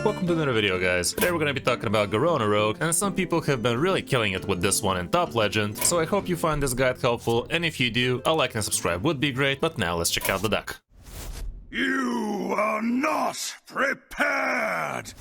Welcome to another video, guys. Today we're gonna be talking about Garona Rogue, and some people have been really killing it with this one in Top Legend, so I hope you find this guide helpful, and if you do, a like and subscribe would be great, but now let's check out the deck. You are not prepared!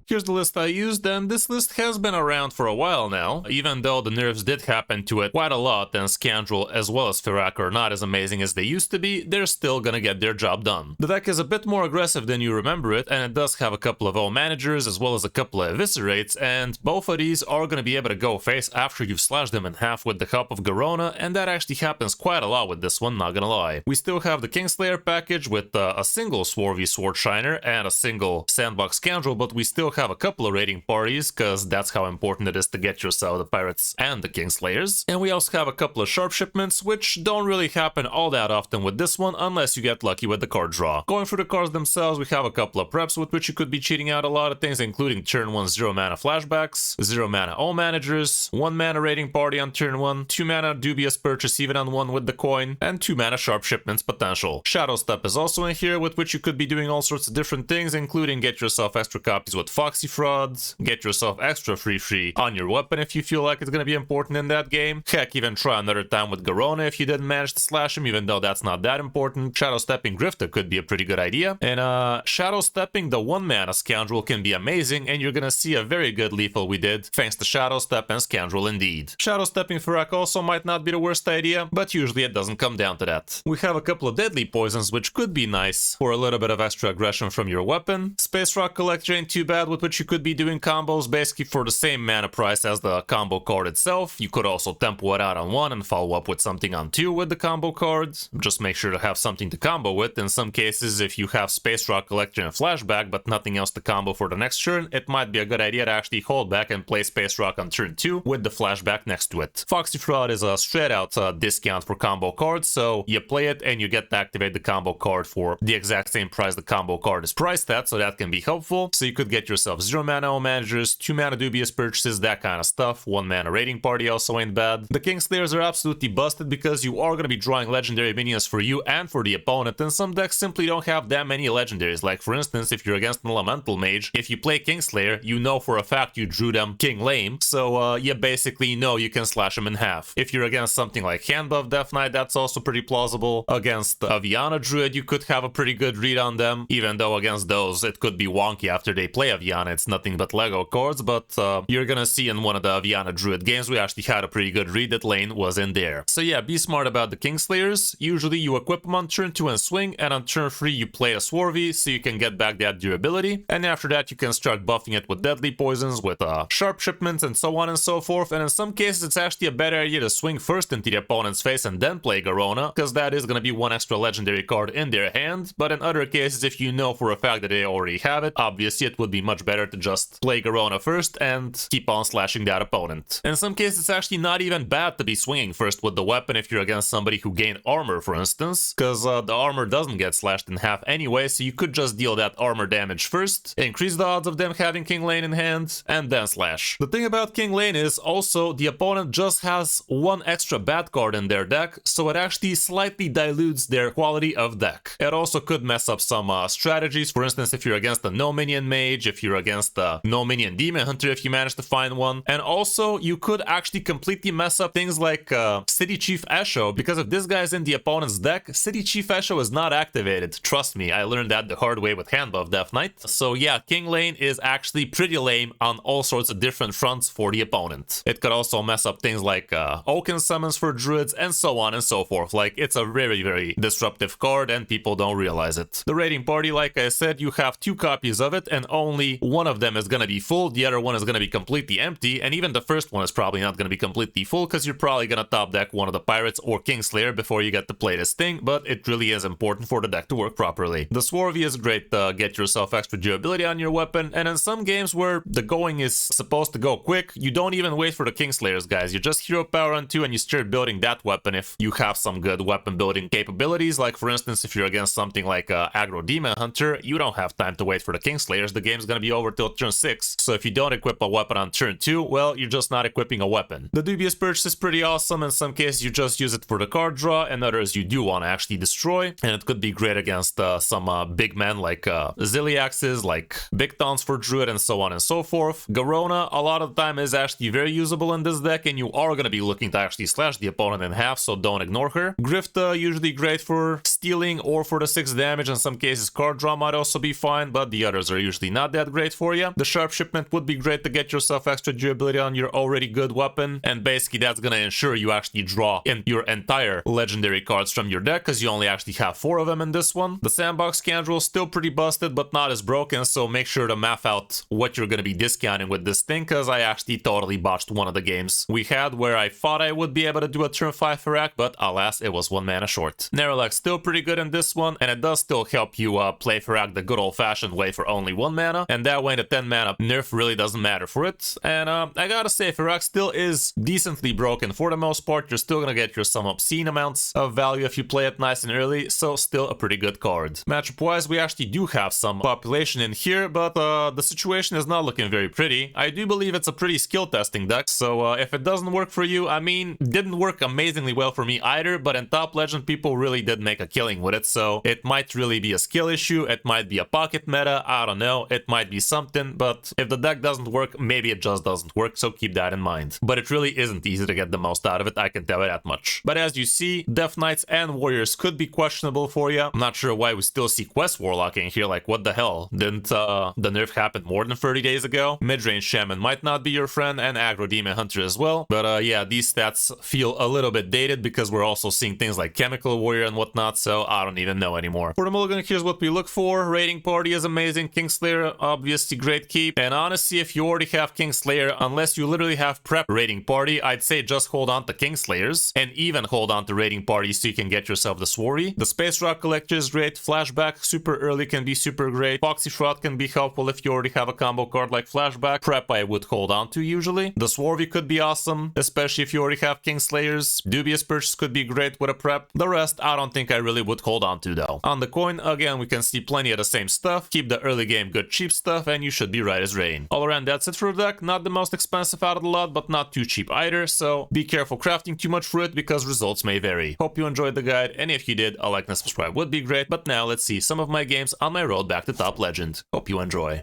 Here's the list I used, and this list has been around for a while now. Even though the nerfs did happen to it quite a lot, and Scoundrel as well as Firak are not as amazing as they used to be, they're still gonna get their job done. The deck is a bit more aggressive than you remember it, and it does have a couple of O managers as well as a couple of eviscerates, and both of these are gonna be able to go face after you've slashed them in half with the help of Garona, and that actually happens quite a lot with this one, not gonna lie. We still have the Kingslayer package with a single Swarthy Swordshiner and a single Sandbox Scoundrel, but we still have a couple of raiding parties, because that's how important it is to get yourself the pirates and the Kingslayers. And we also have a couple of sharp shipments, which don't really happen all that often with this one, unless you get lucky with the card draw. Going through the cards themselves, we have a couple of preps with which you could be cheating out a lot of things, including turn 1 0 mana flashbacks, 0 mana all managers, 1 mana raiding party on turn 1, 2 mana dubious purchase even on 1 with the coin, and 2 mana sharp shipments potential. Shadow Step is also in here, with which you could be doing all sorts of different things, including get yourself extra copies with Foxy Frauds, get yourself extra free on your weapon if you feel like it's gonna be important in that game. Heck, even try another time with Garona if you didn't manage to slash him, even though that's not that important. Shadow Stepping Grifter could be a pretty good idea. And Shadow Stepping the 1 mana Scoundrel can be amazing, and you're gonna see a very good lethal we did, thanks to Shadow Step and Scoundrel indeed. Shadow Stepping Firak also might not be the worst idea, but usually it doesn't come down to that. We have a couple of deadly poisons, which could be nice for a little bit of extra aggression from your weapon. Space Rock Collector ain't too bad, with which you could be doing combos basically for the same mana price as the combo card itself. You could also tempo it out on 1 and follow up with something on 2 with the combo cards. Just make sure to have something to combo with. In some cases, if you have Space Rock Collector and Flashback but nothing else to combo for the next turn, it might be a good idea to actually hold back and play Space Rock on turn 2 with the Flashback next to it. Foxy Fraud is a straight out discount for combo cards, so you play it and you get to activate the combo card for the exact same price the combo card is priced at, so that can be helpful. So you could get yourself 0 mana all managers, 2 mana dubious purchases, that kind of stuff. 1 mana raiding party also ain't bad. The Kingslayers are absolutely busted because you are going to be drawing legendary minions for you and for the opponent, and some decks simply don't have that many legendaries. Like for instance, if you're against an elemental mage, if you play Kingslayer, you know for a fact you drew them King Lame, so you basically know you can slash them in half. If you're against something like Handbuff Death Knight, that's also pretty plausible. Against Aviana Druid, you could have a pretty good read on them, even though against those it could be wonky after they play Aviana. It's nothing but Lego cards, but you're gonna see in one of the Aviana Druid games we actually had a pretty good read that lane was in there. So yeah, be smart about the Kingslayers. Usually you equip them on turn 2 and swing, and on turn 3 you play a Swarthy so you can get back that durability, and after that you can start buffing it with deadly poisons, with sharp shipments, and so on and so forth. And in some cases it's actually a better idea to swing first into the opponent's face and then play Garona, because that is gonna be 1 extra legendary card in their hand. But in other cases, if you know for a fact that they already have it, obviously it would be much better to just play Garona first and keep on slashing that opponent. In some cases it's actually not even bad to be swinging first with the weapon if you're against somebody who gained armor, for instance, because the armor doesn't get slashed in half anyway, so you could just deal that armor damage first, increase the odds of them having King Lane in hand, and then slash. The thing about King Lane is also the opponent just has 1 extra bad card in their deck, so it actually slightly dilutes their quality of deck. It also could mess up some strategies. For instance, if you're against a no minion mage, if you're against a no minion demon hunter, if you manage to find one. And also you could actually completely mess up things like City Chief Esho, because if this guy's in the opponent's deck, City Chief Esho is not activated. Trust me, I learned that the hard way with Handbuff Death Knight. So yeah, King Lane is actually pretty lame on all sorts of different fronts for the opponent. It could also mess up things like Oaken summons for druids, and so on and so forth. Like, it's a very disruptive card and people don't realize it. The raiding party, like I said, you have 2 copies of it, and only one of them is gonna be full, the other one is gonna be completely empty, and even the first one is probably not gonna be completely full, because you're probably gonna top deck one of the pirates or Kingslayer before you get to play this thing, but it really is important for the deck to work properly. The Swarthy is great to get yourself extra durability on your weapon, and in some games where the going is supposed to go quick, you don't even wait for the Kingslayers, guys. You just hero power on 2 and you start building that weapon if you have some good weapon building capabilities. Like for instance, if you're against something like Aggro Demon Hunter, you don't have time to wait for the Kingslayers. The game's gonna be be over till turn 6, so if you don't equip a weapon on turn 2, well, you're just not equipping a weapon. The dubious purchase is pretty awesome. In some cases you just use it for the card draw, and others you do want to actually destroy, and it could be great against some big men like Ziliaxes, like Bictons for Druid, and so on and so forth. Garona a lot of the time is actually very usable in this deck, and you are going to be looking to actually slash the opponent in half, so don't ignore her. Grifta usually great for stealing or for the 6 damage. In some cases card draw might also be fine, but the others are usually not that great for you. The sharp shipment would be great to get yourself extra durability on your already good weapon, and basically that's gonna ensure you actually draw in your entire legendary cards from your deck, because you only actually have 4 of them in this one. The sandbox scoundrel still pretty busted, but not as broken, so make sure to map out what you're gonna be discounting with this thing, because I actually totally botched one of the games we had where I thought I would be able to do a turn 5 Farak, but alas, it was 1 mana short. Nerlax still pretty good in this one, and it does still help you play Farak the good old-fashioned way for only 1 mana, and that way the 10 mana nerf really doesn't matter for it. And I gotta say, Farak still is decently broken for the most part. You're still gonna get your some obscene amounts of value if you play it nice and early, so still a pretty good card. Matchup-wise, we actually do have some population in here, but the situation is not looking very pretty. I do believe it's a pretty skill-testing deck, so if it doesn't work for you, I mean, didn't work amazingly well for me either, but in top legend, people really did make a killing with it, so it might really be a skill issue, it might be a pocket meta, I don't know, it might be something, but if the deck doesn't work, maybe it just doesn't work, so keep that in mind. But it really isn't easy to get the most out of it, I can tell you that much. But as you see, Death Knights and Warriors could be questionable for you. I'm not sure why we still see Quest Warlock in here, like what the hell? Didn't the nerf happen more than 30 days ago? Midrange Shaman might not be your friend, and Aggro Demon Hunter as well. But yeah, these stats feel a little bit dated because we're also seeing things like Chemical Warrior and whatnot, so I don't even know anymore. For the mulligan, here's what we look for. Raiding Party is amazing, Kingslayer obviously great keep, and honestly, if you already have Kingslayer, unless you literally have prep Raiding Party, I'd say just hold on to Kingslayers, and even hold on to Raiding Party so you can get yourself the Swarry. The Space Rock Collector is great, Flashback super early can be super great, Foxy Fraud can be helpful if you already have a combo card like Flashback. Prep I would hold on to usually. The Swarvy could be awesome, especially if you already have Kingslayers. Dubious Purchase could be great with a prep. The rest, I don't think I really would hold on to though. On the coin, again, we can see plenty of the same stuff. Keep the early game good cheap stuff, and you should be right as rain. All around, that's it for the deck. Not the most expensive out of the lot, but not too cheap either, so be careful crafting too much for it because results may vary. Hope you enjoyed the guide, and if you did, a like and subscribe would be great. But now let's see some of my games on my road back to top legend. Hope you enjoy.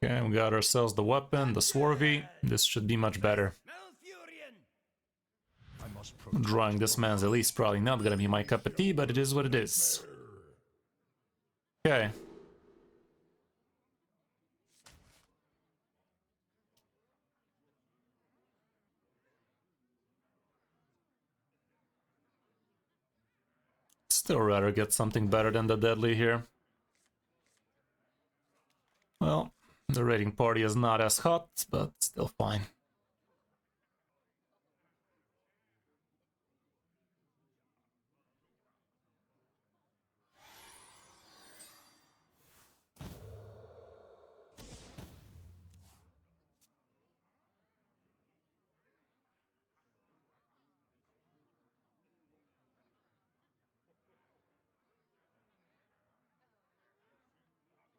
Okay, we got ourselves the weapon, the Swarvy. This should be much better. Drawing this man's Elise probably not gonna be my cup of tea, but it is what it is. Okay. Still rather get something better than the Deadly here. Well, the Raiding Party is not as hot, but still fine.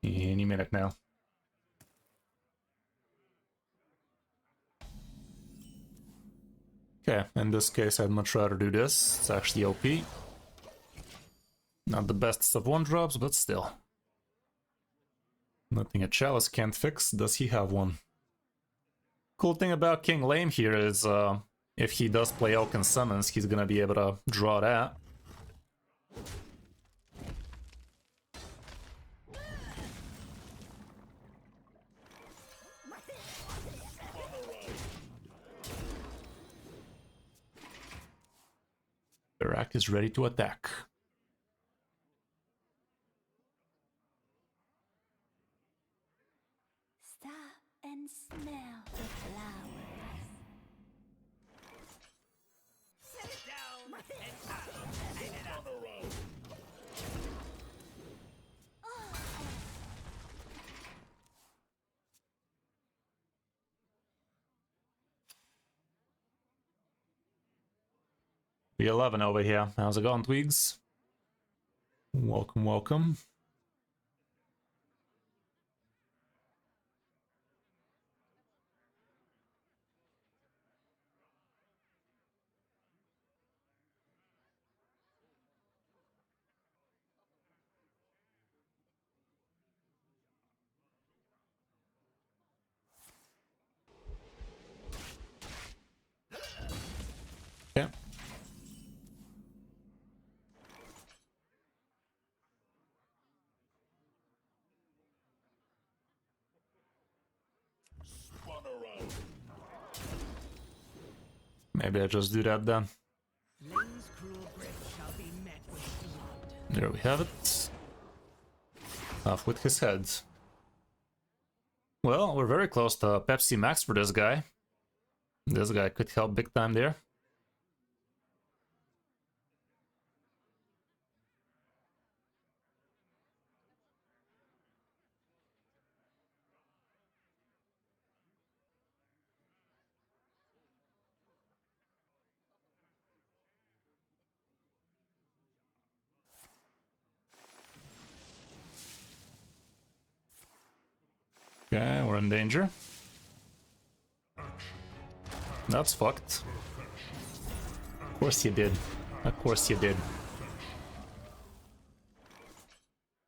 Any minute now. Okay, in this case I'd much rather do this. It's actually OP. Not the best of 1-drops, but still. Nothing a Chalice can't fix. Does he have one? Cool thing about King Lame here is if he does play Oaken Summons, he's gonna be able to draw that. Iraq is ready to attack. Stop and smell the flowers. Sit down and B11 over here. How's it going, Twigs? Welcome, welcome. Maybe I just do that then. Ling's cruel grip shall be met with blood. There we have it. Off with his head. Well, we're very close to Pepsi Max for this guy. This guy could help big time there. Okay, we're in danger. That's fucked. Of course you did. Of course you did.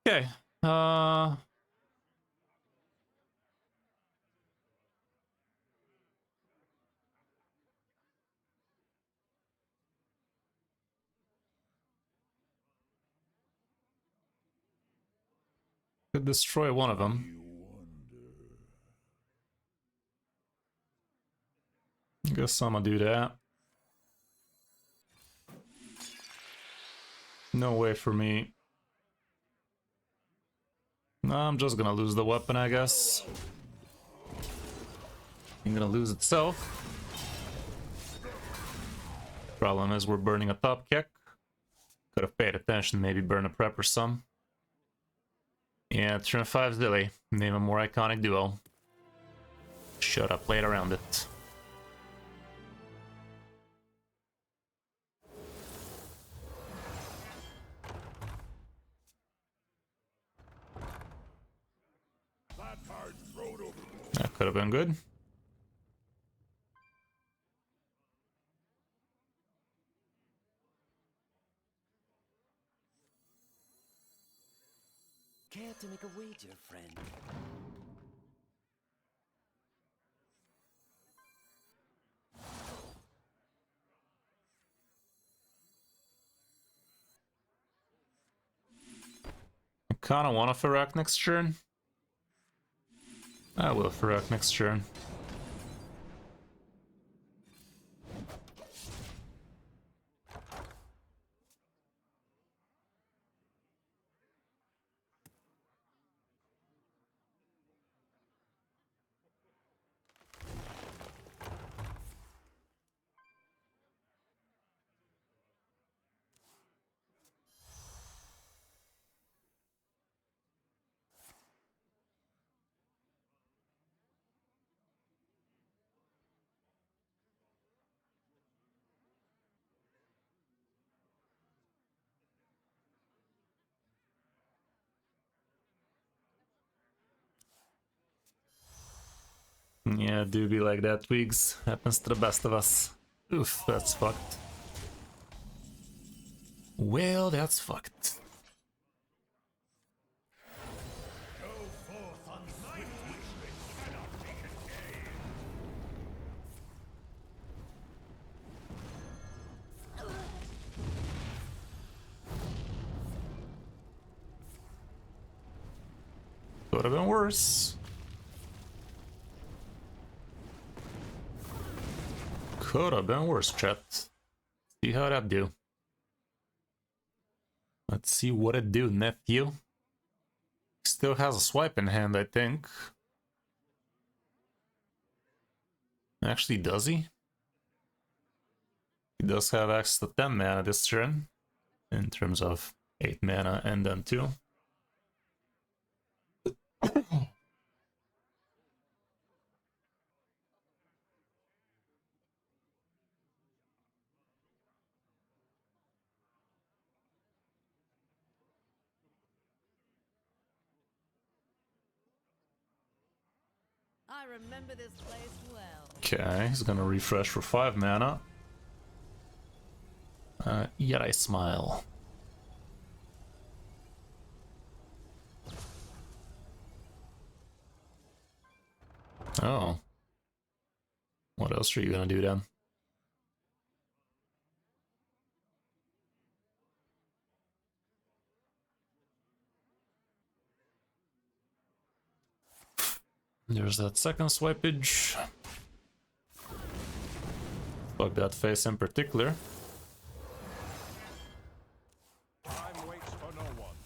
Okay. Could destroy one of them. Guess I'm gonna do that. No way for me. No, I'm just gonna lose the weapon, I guess. I'm gonna lose itself. Problem is we're burning a top kick. Could have paid attention, maybe burn a prep or some. Yeah, turn 5 Zilly. Name a more iconic duo. Should have played around it. That could have been good. Care to make a wager, friend? I kinda want a Farak next turn. I will Farak next turn. Yeah, do be like that, Twigs. Happens to the best of us. Oof, that's fucked. Well, that's fucked. Could have been worse. Could have been worse, chat. See how that do. Let's see what it do, nephew. Still has a swipe in hand, I think. Actually, does he? He does have access to 10 mana this turn. In terms of 8 mana and then 2. I remember this place well. Okay, he's gonna refresh for 5 mana. Yet I smile. Oh. What else are you gonna do then? There's that second swipage. Fuck that face in particular. Time waits for no one.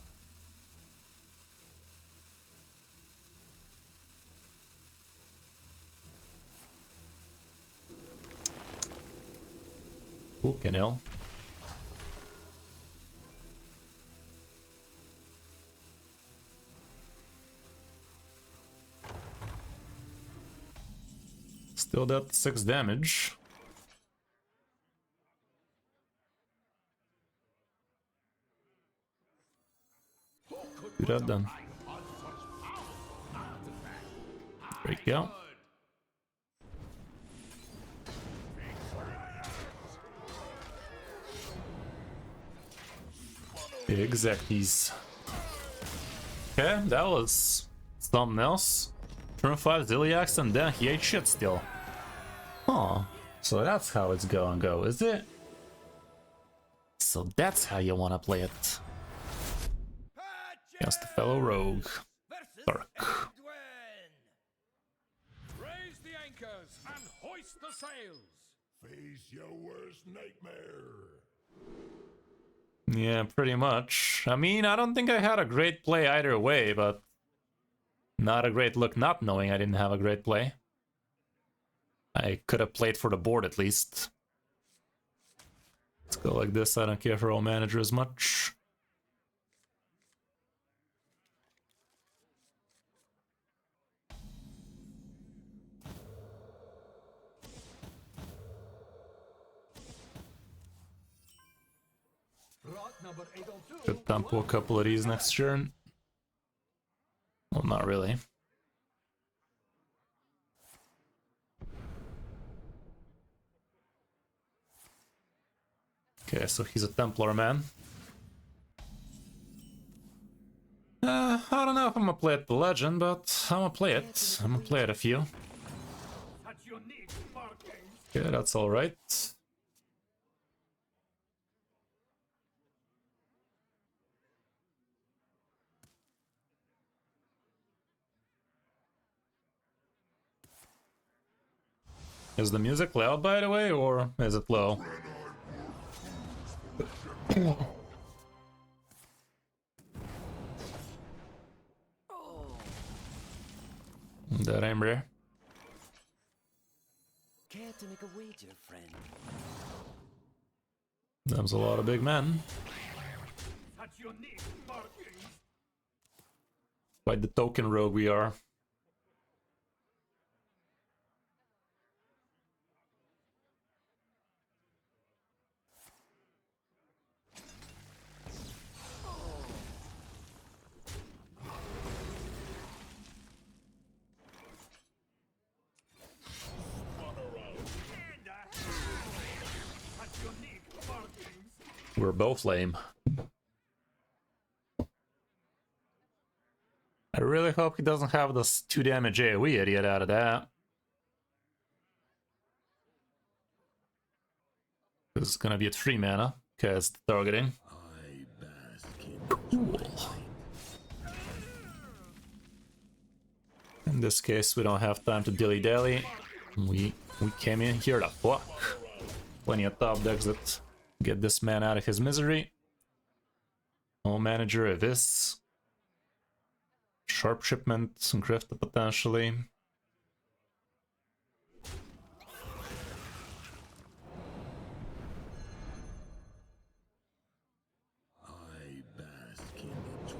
Fucking hell. Still that 6 damage. Do that then. There you go. Exactly. Okay, that was something else. Turn 5 Ziliax and then he ate shit still. Huh. So that's how it's gonna go, is it? So that's how you wanna play it. Against the fellow rogue. Dark. Raise the anchors and hoist the sails. Face your worst nightmare. Yeah, pretty much. I mean, I don't think I had a great play either way, but not a great look not knowing I didn't have a great play. I could have played for the board at least. Let's go like this, I don't care for all manager as much. Could tempo a couple of these next turn. Well, not really. Okay, so he's a Templar man. I don't know if I'm gonna play it the legend, but I'm gonna play it. I'm gonna play it a few. Okay, that's alright. Is the music loud, by the way, or is it low? That ain't rare. Care to make a wager, friend? There's a lot of big men. Quite the token rogue we are. We're both lame. I really hope he doesn't have this 2 damage AoE idiot out of that. This is gonna be a 3 mana, because targeting. Cool. In this case, we don't have time to dilly-dally. We came in here to fuck. Plenty of top decks that get this man out of his misery. Home manager Avis. Sharp shipment, Grift potentially.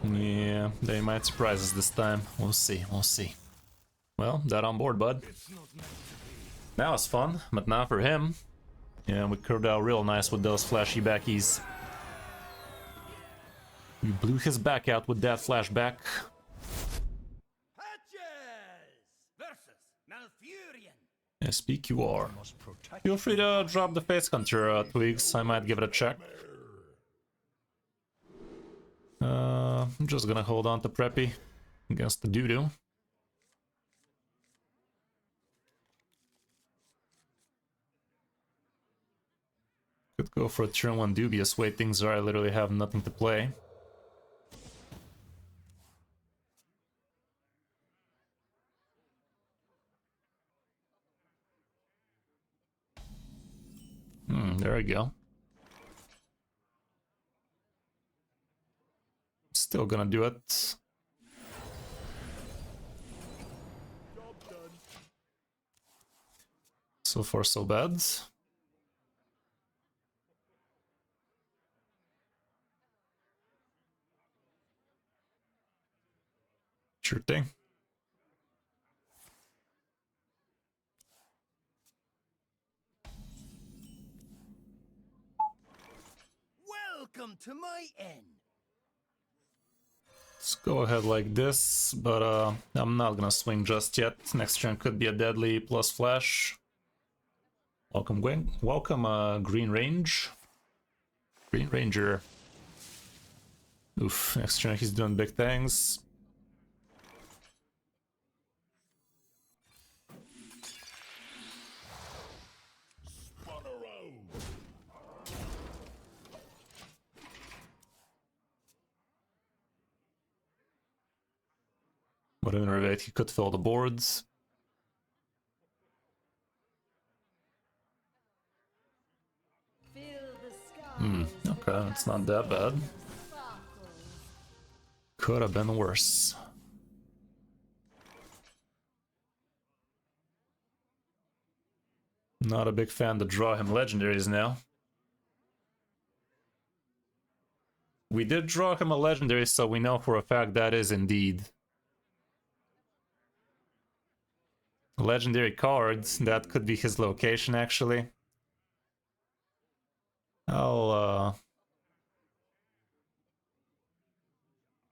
Yeah, they might surprise us this time. We'll see, we'll see. Well, that on board, bud. That was fun, but not for him. Yeah, we curved out real nice with those flashy backies. We blew his back out with that flashback. Yes, PQR. Feel free to drop the face hunter twigs, I might give it a check. I'm just gonna hold on to Preppy against the doo-doo. Could go for a turn 1 dubious way things are, I literally have nothing to play. There we go. Still gonna do it. So far, so bad. Sure thing. Welcome to my inn. Let's go ahead like this, but I'm not gonna swing just yet. Next turn could be a deadly plus flash. Welcome, Gwen. Welcome, Green Range. Green Ranger. Oof, next turn he's doing big things. But in Renovate, he could fill the boards. Okay, it's not that bad. Could have been worse. Not a big fan to draw him legendaries now. We did draw him a legendary, so we know for a fact that is indeed legendary cards. That could be his location, actually. I'll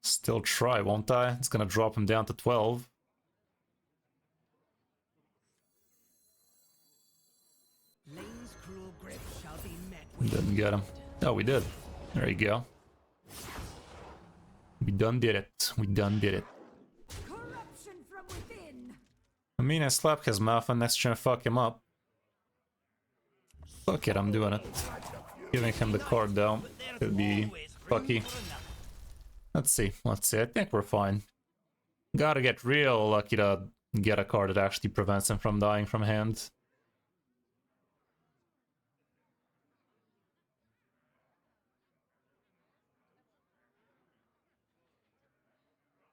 still try, won't I? It's gonna drop him down to 12. Lane's cruel grip shall be met with. Didn't get him. Oh, we did. There you go. We done did it. We done did it. Corruption from within. I mean, I slap his mouth and next turn fuck him up. Fuck it, I'm doing it. Giving him the card though. Could be fucky. Let's see. I think we're fine. Gotta get real lucky to get a card that actually prevents him from dying from hand.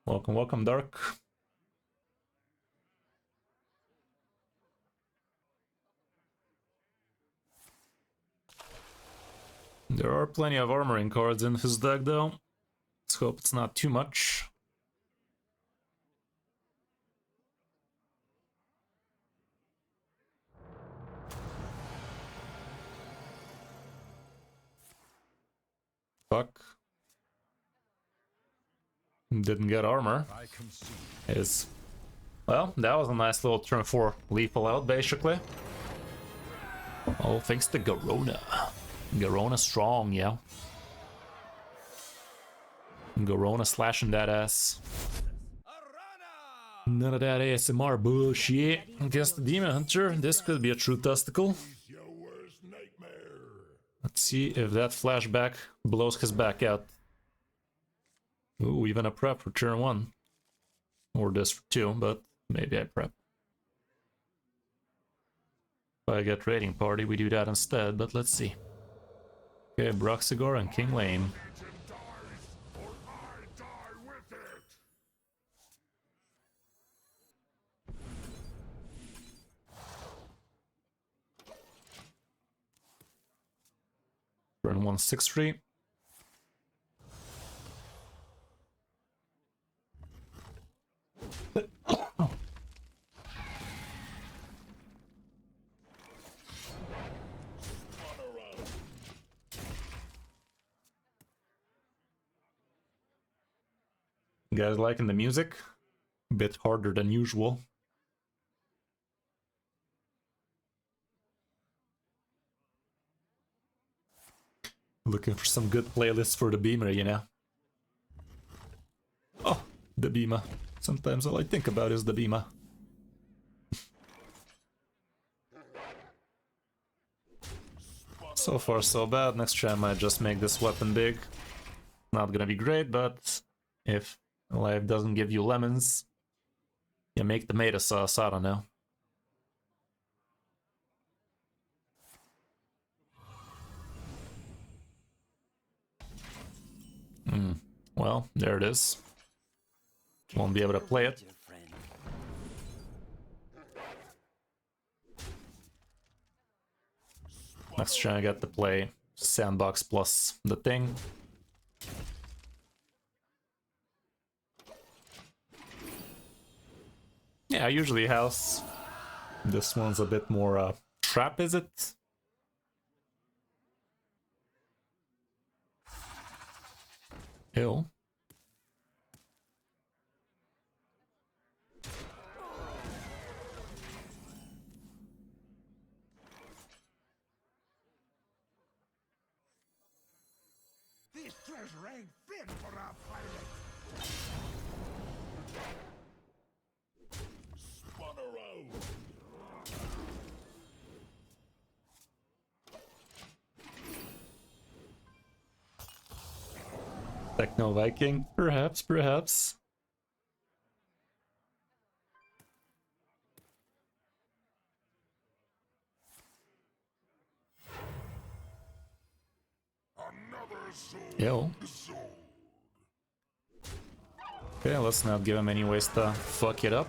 Welcome, welcome, Dark. There are plenty of armoring cards in his deck though. Let's hope it's not too much. Fuck. Didn't get armor. Is well, that was a nice little turn 4 lethal out basically. Oh, thanks to Garona. Garona strong, yeah. Garona slashing that ass. None of that ASMR bullshit. Against the Demon Hunter, this could be a true testicle. Let's see if that flashback blows his back out. Ooh, even a prep for turn 1. Or this for 2, but maybe I prep. If I get Raiding Party, we do that instead, but let's see. Okay, Broxigor and King Lane. Turn 1 6-3. You guys liking the music? A bit harder than usual. Looking for some good playlists for the Beamer, you know. Oh, the Beamer. Sometimes all I think about is the Beamer. So far so bad. Next try I might just make this weapon big. Not gonna be great, but if life doesn't give you lemons, you make tomato sauce, I don't know. Well, there it is. Won't be able to play it. Your friend. Let's try and get to play Sandbox plus the thing. Yeah, usually house. This one's a bit more trap, is it? Ew. This treasure ain't fit for a pirate. Spun around. Techno Viking? Perhaps, perhaps. Another soul. Ew. Sold. Okay, let's not give him any ways to fuck it up.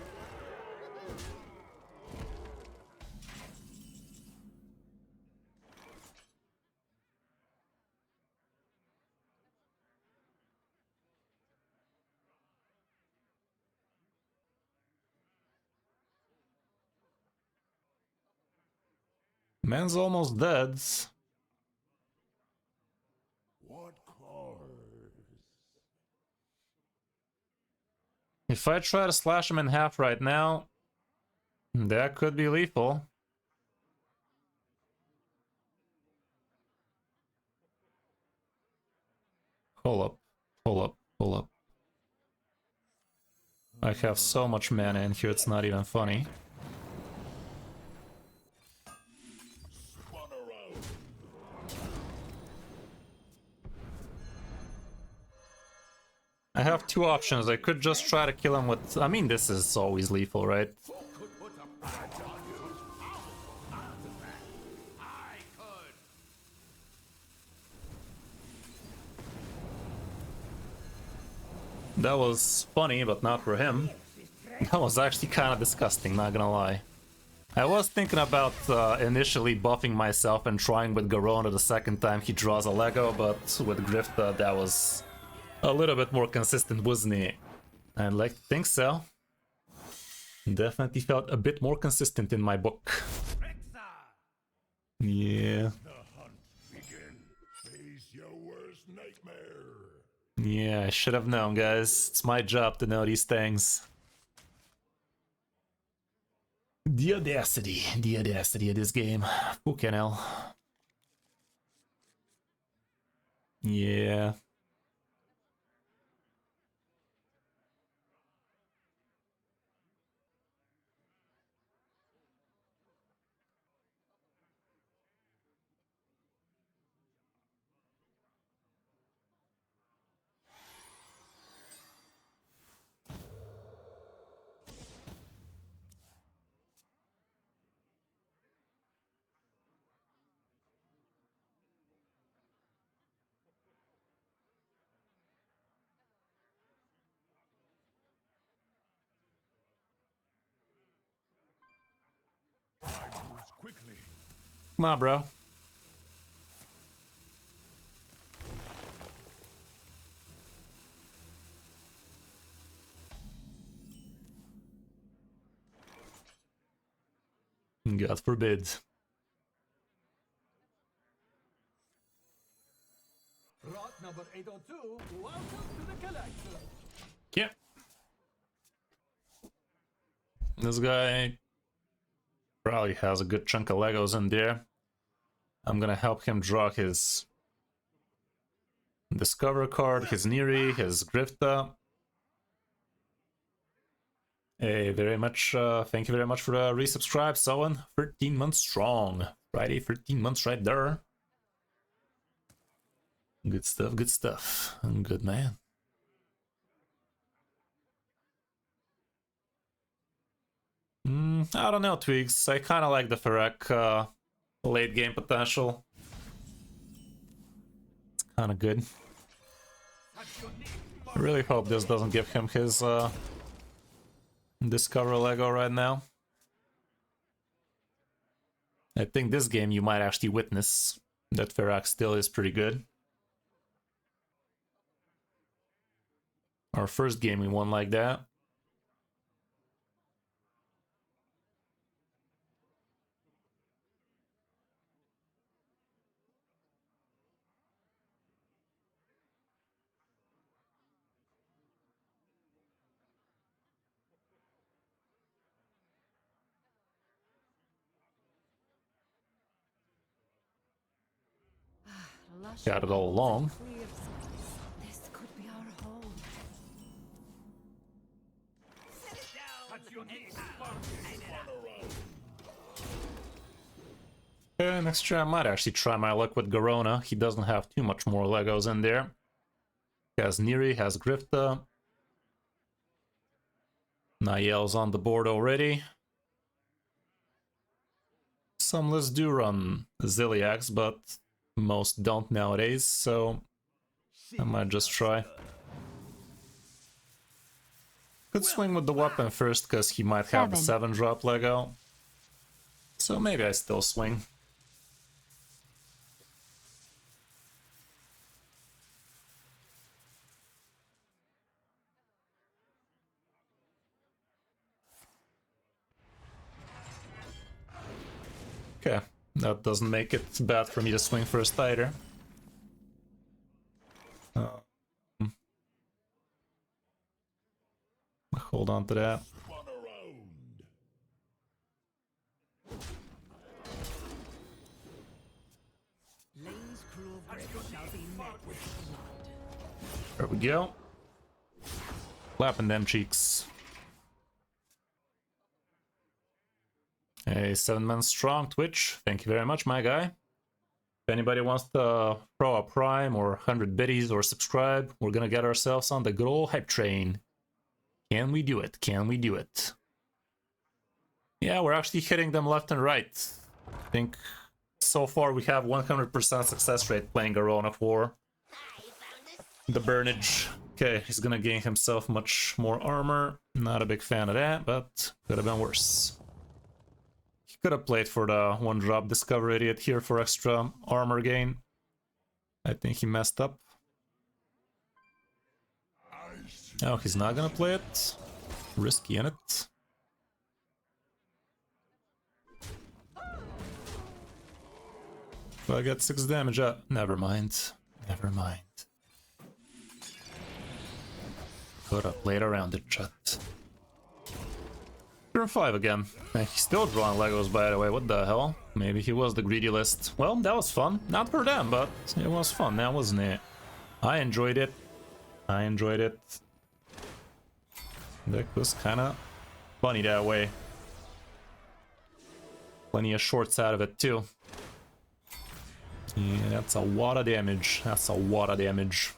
Man's almost dead. What cars? If I try to slash him in half right now, that could be lethal. Hold up, hold up, hold up. I have so much mana in here, it's not even funny. Spun around. I have two options. I could just try to kill him with... I mean, this is always lethal, right? Could put a patch on you. I could. That was funny, but not for him. That was actually kind of disgusting, not gonna lie. I was thinking about initially buffing myself and trying with Garona the second time he draws a Lego, but with Grifta that was a little bit more consistent, wasn't it? I'd like to think so. Definitely felt a bit more consistent in my book. Yeah. The hunt begin. Face your worst nightmare. Yeah, I should have known, guys. It's my job to know these things. The audacity of this game. Fucking hell. Yeah. Moves quickly. Come on, bro. God forbid. Rot number 802, welcome to the collection. Yeah. This guy probably has a good chunk of Legos in there. I'm gonna help him draw his Discover card, his Neri, his Grifta. Hey, very much, thank you very much for the resubscribe, Someone 13 months strong. Friday, 13 months right there. Good stuff, good stuff. Good man. I don't know, Twigs. I kind of like the Ferrek late game potential. It's kind of good. I really hope this doesn't give him his Discover Lego right now. I think this game you might actually witness that Ferak still is pretty good. Our first game we won like that. Got it all along. This could be our home. Next try I might actually try my luck with Garona. He doesn't have too much more Legos in there. He has Neri, has Grifta. Niel's on the board already. Some lists do run Ziliax, but most don't nowadays, so I might just try. Could swing with the weapon first, because he might have the 7-drop Lego. So maybe I still swing. Okay, that doesn't make it bad for me to swing first either. Hold on to that. Lane's cruel grip shall be met with blood. There we go. Clapping them cheeks. Hey, 7-man strong Twitch. Thank you very much, my guy. If anybody wants to throw a prime or 100 biddies or subscribe, we're gonna get ourselves on the good old hype train. Can we do it? Can we do it? Yeah, we're actually hitting them left and right. I think so far we have 100% success rate playing Garona 4. The Burnage. Okay, he's gonna gain himself much more armor. Not a big fan of that, but could have been worse. He could have played for the 1-drop Discover Idiot here for extra armor gain. I think he messed up. Oh, he's not gonna play it. Risky, in it. Well, I got 6 damage up. Never mind. Never mind. Could have played around it, chat. Turn 5 again. He's still drawing Legos, by the way. What the hell? Maybe he was the greedy list. Well, that was fun. Not for them, but it was fun, now wasn't it? I enjoyed it. I enjoyed it. That was kind of funny that way. Plenty of shorts out of it too. Yeah, that's a lot of damage. That's a lot of damage.